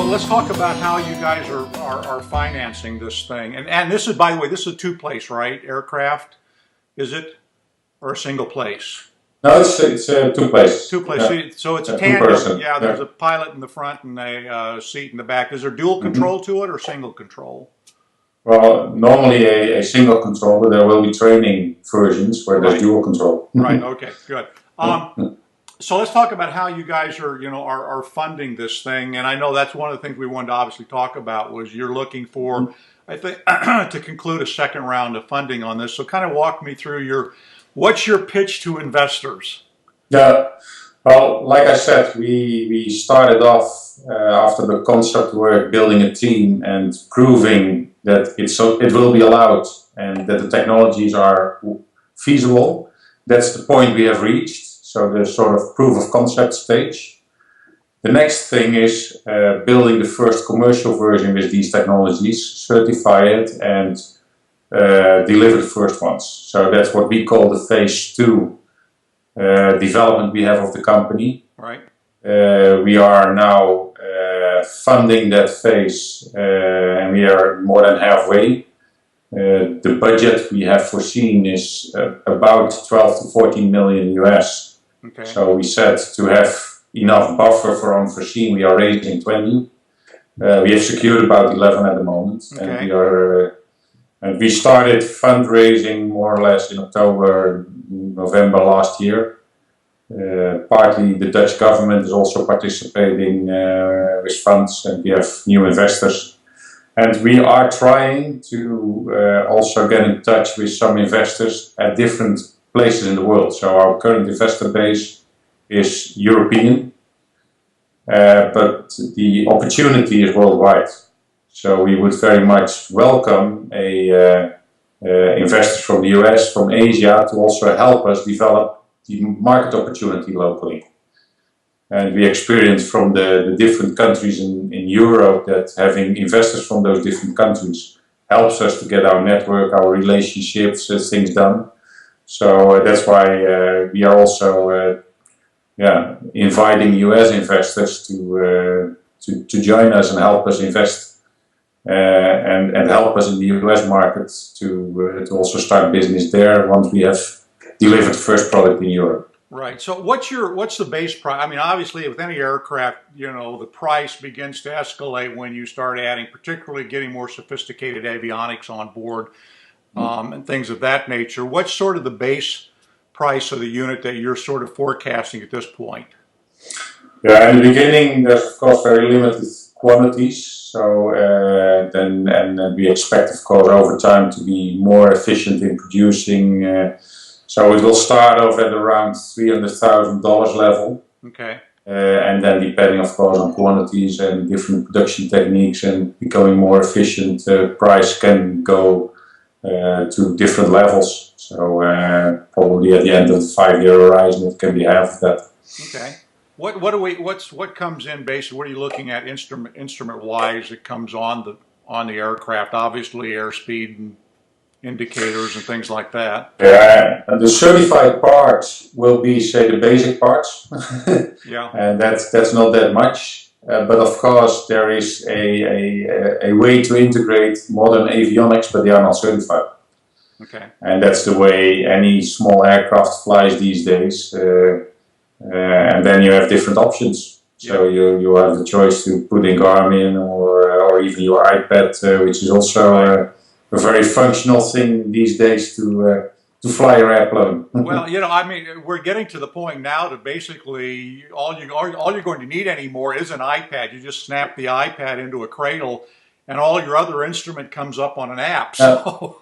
let's talk about how you guys are financing this thing. And this is, by the way, this is a two-place, right? Aircraft, is it? Or a single place? No, it's two places. Two places. Yeah. So it's a tandem. Yeah, there's a pilot in the front and a seat in the back. Is there dual control to it or single control? Well, normally a single control, but there will be training versions where there's dual control. Right. Okay. Good. So let's talk about how you guys are funding this thing. And I know that's one of the things we wanted to obviously talk about was you're looking for, I think, to conclude a second round of funding on this. So kind of walk me through what's your pitch to investors? Yeah. Well, like I said, we started off after the concept work, building a team and proving that it will be allowed and that the technologies are feasible. That's the point we have reached. So the sort of proof of concept stage. The next thing is building the first commercial version with these technologies, certify it, and deliver the first ones. So that's what we call the phase 2 development we have of the company. Right. We are now funding that phase, and we are more than halfway. The budget we have foreseen is about 12 to 14 million US. Okay. So we said to have enough buffer for unforeseen, we are raising 20. We have secured about 11 at the moment, okay. And we started fundraising more or less in October, November last year. Partly the Dutch government is also participating with funds, and we have new investors. And we are trying to also get in touch with some investors at different places in the world. So our current investor base is European, but the opportunity is worldwide. So we would very much welcome investors from the US, from Asia, to also help us develop the market opportunity locally. And we experience from the different countries in Europe that having investors from those different countries helps us to get our network, our relationships, things done. So that's why we are also inviting US investors to join us and help us invest and help us in the US market to also start business there once we have delivered the first product in Europe. Right. So what's the base price? I mean, obviously, with any aircraft, the price begins to escalate when you start adding, particularly getting more sophisticated avionics on board. And things of that nature. What's sort of the base price of the unit that you're sort of forecasting at this point? Yeah, in the beginning, there's of course very limited quantities. So then we expect, of course, over time to be more efficient in producing. So it will start off at around $300,000 level. Okay. And then depending, of course, on quantities and different production techniques and becoming more efficient, price can go to different levels. So probably at the end of the 5-year horizon, it can be half of that. Okay. What comes in basically? What are you looking at instrument wise that comes on the aircraft? Obviously, airspeed and indicators and things like that. Yeah, and the certified parts will be, say, the basic parts. Yeah. And that's not that much. But of course, there is a way to integrate modern avionics, but they are not certified. Okay. And that's the way any small aircraft flies these days. And then you have different options. So you have the choice to put in Garmin or even your iPad, which is also a very functional thing these days to fly your airplane. Well, I mean, we're getting to the point now that basically all you're going to need anymore is an iPad. You just snap the iPad into a cradle, and all your other instrument comes up on an app. So,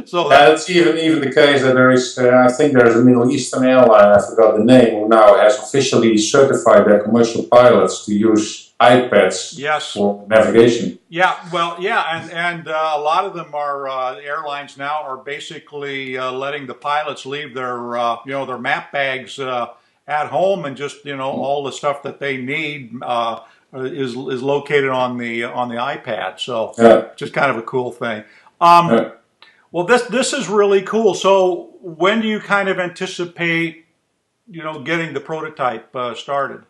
so that's even the case that there is. I think there is a Middle Eastern airline. I forgot the name. Who now has officially certified their commercial pilots to use iPads for navigation. Yeah, well, yeah, and a lot of them are airlines now are basically letting the pilots leave their their map bags at home, and just all the stuff that they need is located on the iPad. So just kind of a cool thing. Well, this is really cool. So when do you kind of anticipate getting the prototype started?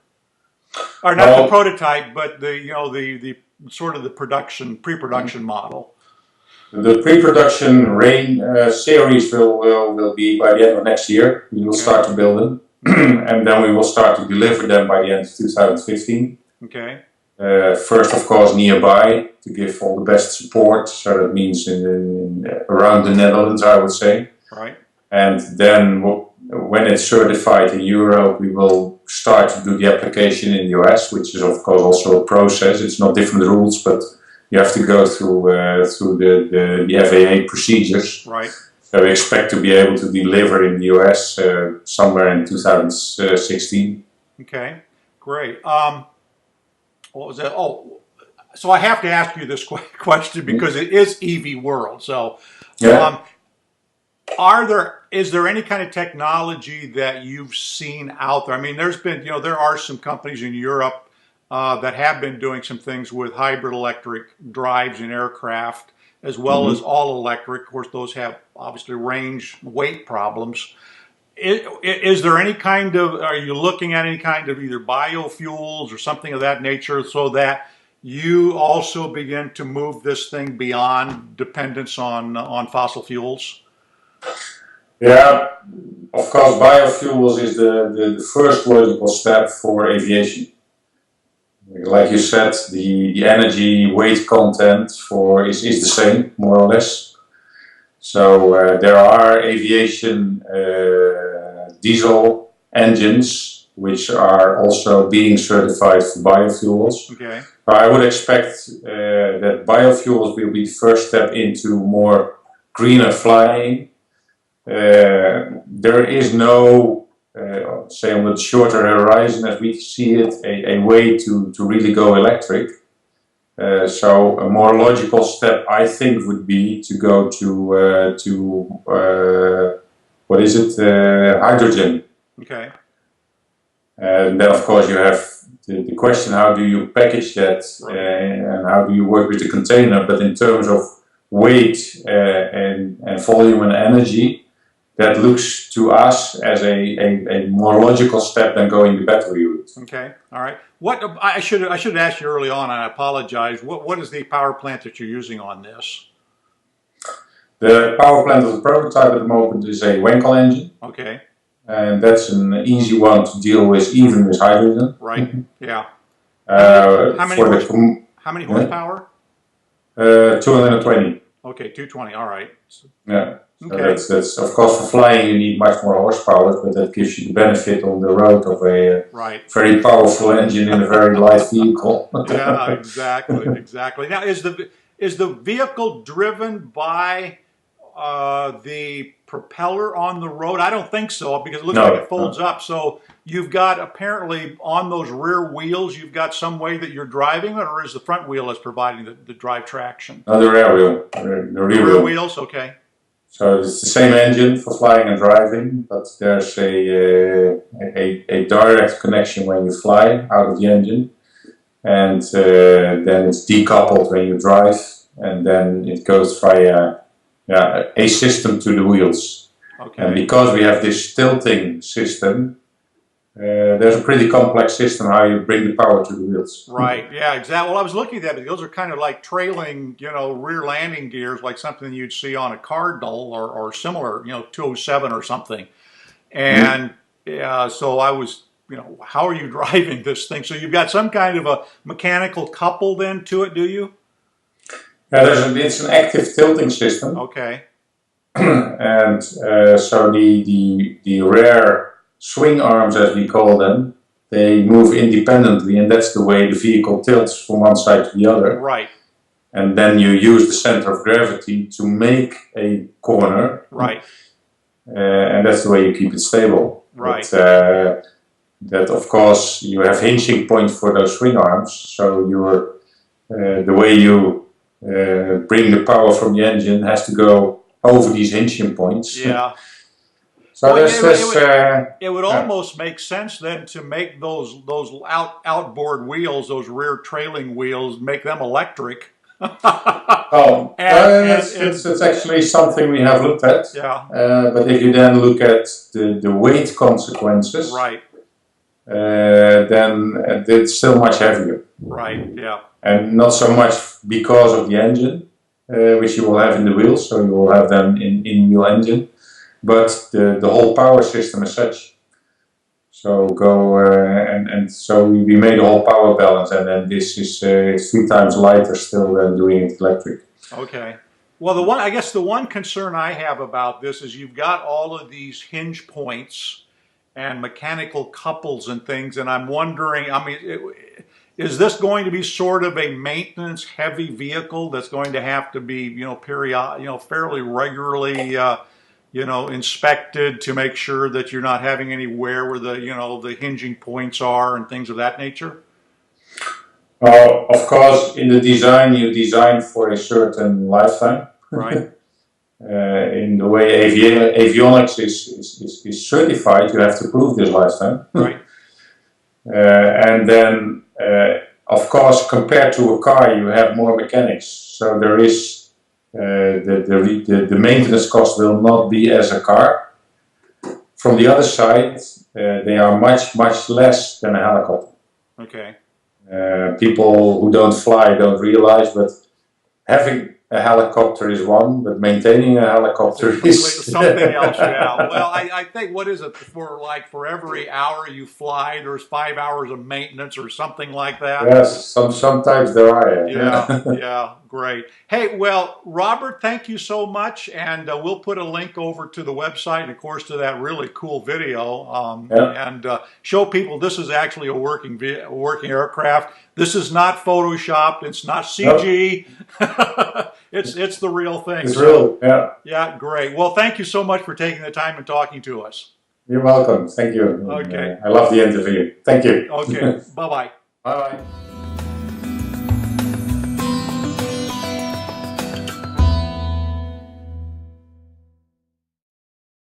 Or not the Well, prototype, but the sort of the pre-production model. the pre-production rain series will be by the end of next year. We will Okay. start to build them, and then we will start to deliver them by the end of 2015. Okay. First, of course, nearby to give all the best support. So that means around the Netherlands, I would say. Right. And then when it's certified in Europe, we will start to do the application in the US, which is of course also a process. It's not different rules, but you have to go through the FAA procedures. Right. So we expect to be able to deliver in the US somewhere in 2016. Okay. Great. What was that? Oh, so I have to ask you this question because it is EV world. So, Yeah. is there any kind of technology that you've seen out there? I mean, there are some companies in Europe that have been doing some things with hybrid electric drives in aircraft, as well as all electric. Of course, those have obviously range, weight problems. Is there any kind of, are you looking at any kind of either biofuels or something of that nature so that you also begin to move this thing beyond dependence on fossil fuels? Yeah, of course, biofuels is the first logical step for aviation. Like you said, the energy weight content is the same, more or less. So there are aviation diesel engines which are also being certified for biofuels. Okay. I would expect that biofuels will be the first step into more greener flying. There is no, say on the shorter horizon as we see it, a way to really go electric. So a more logical step, I think, would be to go to what is it, hydrogen. Okay. And then, of course, you have the question: how do you package that, and how do you work with the container? But in terms of weight and volume and energy, that looks to us as a more logical step than going the battery route. Okay. All right. What I should have asked you early on, and I apologize. What is the power plant that you're using on this? The power plant of the prototype at the moment is a Wankel engine. Okay. And that's an easy one to deal with, even with hydrogen. Right. Yeah. How many horsepower? 220. Okay, 220. All right. Yeah. So Okay. that's of course for flying you need much more horsepower, but that gives you the benefit on the road of a very powerful engine in a very light vehicle. Yeah, exactly. Now, is the vehicle driven by the propeller on the road? I don't think so, because it looks like it folds up. So you've got apparently on those rear wheels, you've got some way that you're driving it, or is the front wheel is providing the drive traction? No, the rear wheel. The rear wheels, okay. So it's the same engine for flying and driving, but there's a direct connection when you fly out of the engine, and then it's decoupled when you drive, and then it goes via a system to the wheels. Okay. And because we have this tilting system, there's a pretty complex system how you bring the power to the wheels. Right, yeah, exactly. Well, I was looking at it. Those are kind of like trailing, rear landing gears, like something you'd see on a Cardinal or similar, 207 or something. And so I was, how are you driving this thing? So you've got some kind of a mechanical couple then to it, do you? Yeah, it's an active tilting system. Okay. And so the rear swing arms, as we call them, they move independently, and that's the way the vehicle tilts from one side to the other. Right. And then you use the center of gravity to make a corner. Right. And that's the way you keep it stable. Right. But, that, of course, you have hinging points for those swing arms, so the way you bring the power from the engine has to go over these hinging points. Yeah. So it would almost make sense then to make those outboard wheels, those rear trailing wheels, make them electric. It's actually something we have looked at. Yeah. But if you then look at the weight consequences, right. then it's still much heavier. Right. Yeah. And not so much because of the engine, which you will have in the wheels, so you will have them in-wheel engine, but the whole power system as such. So and so we made a whole power balance, and then this is 3 times lighter still than doing it electric. Okay. Well, I guess the one concern I have about this is you've got all of these hinge points and mechanical couples and things, and I'm wondering, I mean, is this going to be sort of a maintenance heavy vehicle that's going to have to be, fairly regularly, inspected to make sure that you're not having any wear where the hinging points are and things of that nature? Of course, in the design, you design for a certain lifetime. Right. In the way avionics is certified, you have to prove this lifetime. Right. And then, of course, compared to a car, you have more mechanics. So there is the maintenance cost will not be as a car. From the other side, they are much less than a helicopter. Okay. People who don't fly don't realize, but having a helicopter is one, but maintaining a helicopter is something else. Yeah. Well, I think, what is it, for every hour you fly, there's 5 hours of maintenance or something like that? Yes, sometimes there are. Yeah. Yeah. Great. Hey, well, Robert, thank you so much, and we'll put a link over to the website, and of course to that really cool video, and show people this is actually a working aircraft. This is not photoshopped. It's not CG. Nope. It's the real thing. It's real. Yeah. Yeah. Great. Well, thank you so much for taking the time and talking to us. You're welcome. Thank you. Okay. I love the interview. Thank you. Okay. Bye-bye. Bye-bye.